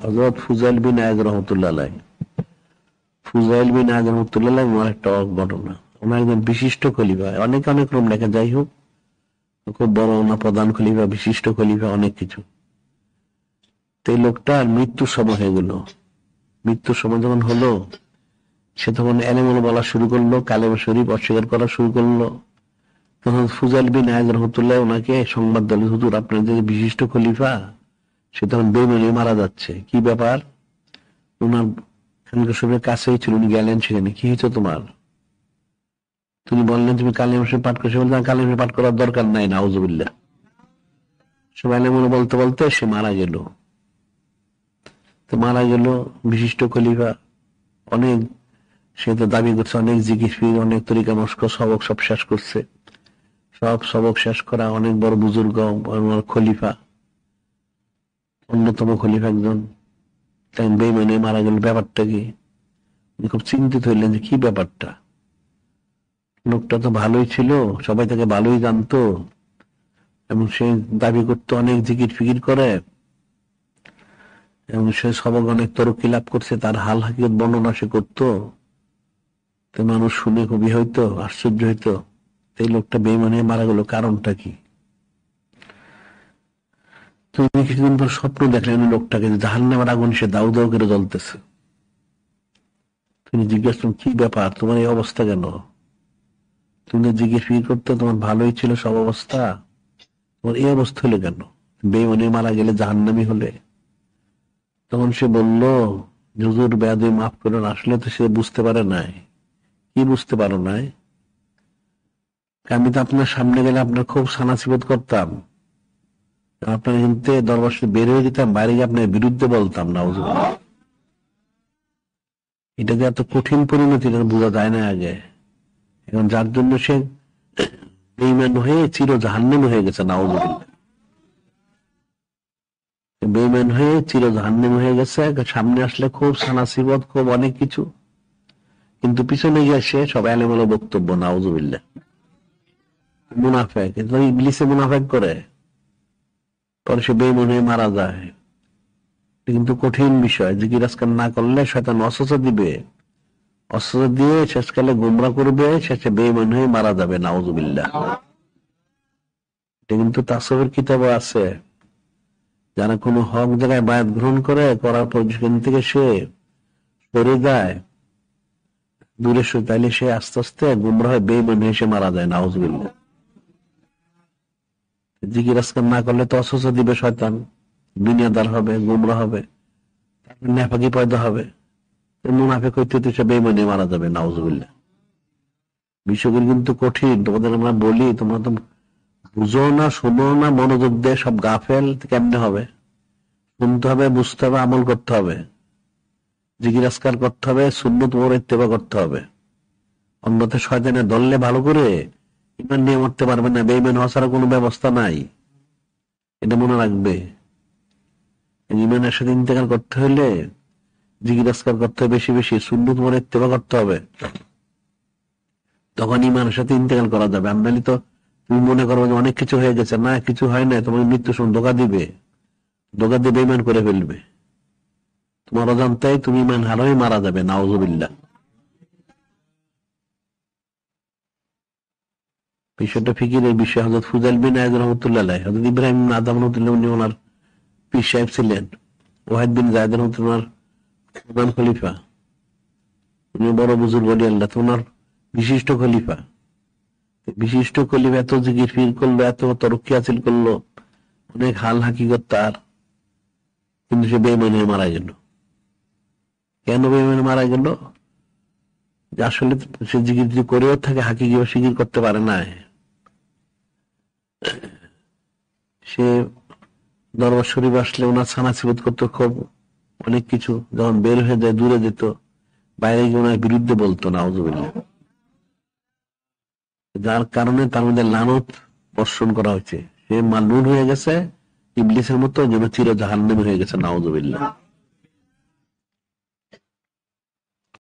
হযরত ফুজাইল বিন আয়াজ রাহমাতুল্লাহ আলাইহি, ফুজাইল বিন আয়াজ রাহমাতুল্লাহ আলাইহি ওনার একটা ঘটনা। ওনার একজন বিশিষ্ট খলিফা, অনেক অনেক রকম লেখা, যাই হোক খুব বড় না, প্রধান খলিফা, বিশিষ্ট খলিফা, অনেক কিছু। তো এই লোকটার মৃত্যুর সময় হয়ে গেল। মৃত্যুর সময় যখন হলো, সে তখন এলেমুল বলা শুরু করলো, কালেমা শরীফ অস্বীকার করা শুরু করলো। তখন ফুজাইল বিন আয়াজ রাহমাতুল্লাহ ওনাকে সংবাদ দিল, হুজুর আপনার যে বিশিষ্ট খলিফা সে তখন বেইমানি মারা যাচ্ছে, কি ব্যাপার? ওনার খানকা শরীফের কাছেই ছিল, উনি গেলেন সেখানে। কি হয়েছে তোমার? তুমি বললেন তুমি কালেমা শরীফ পাঠ করছো, বলতে কালেমা শরীফ পাঠ করার দরকার নাই, নাউজুবিল্লাহ। সবাই এলেমুল বলতে বলতে সে মারা গেল। তো মারা গেল বিশিষ্ট খলিফা, অনেক, সে তো দাবি করছে অনেক জিকির ফির, অনেক তরিকা মস্ক সবক সব শেষ করছে। সব সবক শেষ করা, অনেক বড় বুজুর্গ খলিফা, অন্যতম খলিফা একজন, তাই বেইমানে মারা গেল। ব্যাপারটা কি? খুব চিন্তিত হইলেন যে কি ব্যাপারটা। লোকটা তো ভালোই ছিল, সবাই তাকে ভালোই জানতো, এবং সে দাবি করতো অনেক জিকির ফিকির করে, এবং সে সবক অনেক তরক্কি লাভ করছে, তার হাল হাকিকত বর্ণনা সে করতো। তো মানুষ শুনে খুবই হইতো, আশ্চর্য হইতো, এই লোকটা বেইমানে মারা গেল, কারণটা কি? তুমি কিছুদিন পর স্বপ্ন দেখলেন লোকটাকে জাহান্নামের আগুন সে দাউ দাউ করে জ্বলতেছে। তুমি জিজ্ঞাসা করলেন কি ব্যাপার, তোমার এই অবস্থা কেন? তুমি জিজ্ঞেস ফিকির করতে, তোমার ভালোই ছিল সব অবস্থা, তোমার এই অবস্থা হলো কেন? বেইমানে মারা গেলে জাহান্নামী হলে? তখন সে বলল, হুজুর বেয়াদবি মাফ করুন, আসলে তো সে বুঝতে পারে নাই। কি বুঝতে পারো নাই? আমি তো আপনার সামনে গেলে আপনার খুব সানাসিবত করতাম, আপনার কিন্তু দরবার বের হয়ে যেতাম, বাইরে গিয়ে আপনার বিরুদ্ধে বলতাম না। এটা যে এত কঠিন পরিণতি বোঝা যায় না আগে। এখন যার জন্য সে বেঈমান হয়ে চির জাহান্নামী হয়ে গেছে, নাউজুবিল্লাহ। বেঈমান হয়ে চির জাহান্নামী হয়ে গেছে, সামনে আসলে খুব সানাসিবত, খুব অনেক কিছু, কিন্তু পিছনে গিয়ে সে সব এলোমেলো বক্তব্য, নাউজুবিল্লাহ। মুনাফেক, ইবলিসে মুনাফেক করে, পরে সে বেঈমান হয়ে মারা যায়। কিন্তু কঠিন বিষয়, জিকির আজকাল না করলে শয়তান ওয়াসওয়াসা দিবে, ওয়াসওয়াসা দিয়ে শেষকালে গোমরা করবে, শেষে বেঈমান হয়ে মারা যাবে, নাউজুবিল্লাহ। এটা কিন্তু তাসওয়ুফের কিতাবে আছে, যারা কোনো হক জায়গায় বায়াত গ্রহণ করে, করার পর সেখান থেকে সে সরে যায়, দূরে সরে, তাইলে সে আস্তে আস্তে গোমরা হয়ে বেঈমান হয়ে সে মারা যায়, নাউজুবিল্লাহ। জিকির আজকাল না করলে তো ওয়াসওয়াসা দিবে শয়তান, দুনিয়াদার হবে, গোমরা হবে, নেফাকি পয়দা হবে, মুনাফিক হইতে হইতে সে বেঈমান হয়ে মারা যাবে, নাউজুবিল্লাহ। বিষয়গুলো কিন্তু কঠিন, তোমাদের আমরা বলি, তোমরা তো বুঝো না, শোনো না, মনোযোগ দিয়ে সব গাফেল। কেমনে হবে? শুনতে হবে, বুঝতে হবে, আমল করতে হবে, জিকির আজকার করতে হবে, সুন্নত মোর ইত্তেবা করতে হবে। অন্যথা শয়তানে ধরলে ভালো করে ইমান নিয়ে মরতে পারবে না, বেঈমান হওয়া ছাড়া কোনো ব্যবস্থা নাই, এটা মনে রাখবে। ইমানের সাথে ইন্তেকাল করতে হলে জিকির আজকার করতে হবে বেশি বেশি, সুন্নত মোর ইত্তেবা করতে হবে, তখন ইমানের সাথে ইন্তেকাল করা যাবে। আমনালি তো তুমি মনে করো যে অনেক কিছু হয়ে গেছে, না, কিছু হয় না, তোমার মৃত্যু সময় ধোঁকা দিবে, ধোঁকা দিয়ে বেঈমান করে ফেলবে, তোমার অজান্তাই তুমি ইমান হারাই মারা যাবে, নাউজুবিল্লাহ। বিষয়টা ফিকিরের বিষয়। হযরত ফুজাইল বিন আয়াজ রাহমাতুল্লাহ আলাইহি, হযরত ইব্রাহিম আদম রাহমাতুল্লাহ, উনি ওনার পীর সাহেব ছিলেন। ওয়াহিদ বিন যায়েদ রাহমাতুল্লাহ প্রধান খলিফা, উনি বড় বুজুর্গ ওলি আল্লাহ, ওনার বিশিষ্ট খলিফা। বিশিষ্ট খলিফা এত জিকির ফির করলো, এত তরক্কি হাসিল করলো, অনেক হাল হাকিকত তার, কিন্তু সে বেঈমান হয়ে মারা গেল। কেন বেঈমান মারা গেল? আসলে সে জিকির যদি করেও থাকে, হাকিকি বা জিকির করতে পারে না। সে দরবার শরীফ আসলে ওনার সানাসিবত করতো, খুব অনেক কিছু, যখন বের হয়ে যায়, দূরে যেত, বাইরে গিয়ে ওনার বিরুদ্ধে বলতো, নাউজুবিল্লাহ। যার কারণে তার মধ্যে লানত বর্ষণ করা হয়েছে, সে মালউন হয়ে গেছে, ইবলিসের মতো, যেন চির জাহান্নামী হয়ে গেছে, নাউজুবিল্লাহ।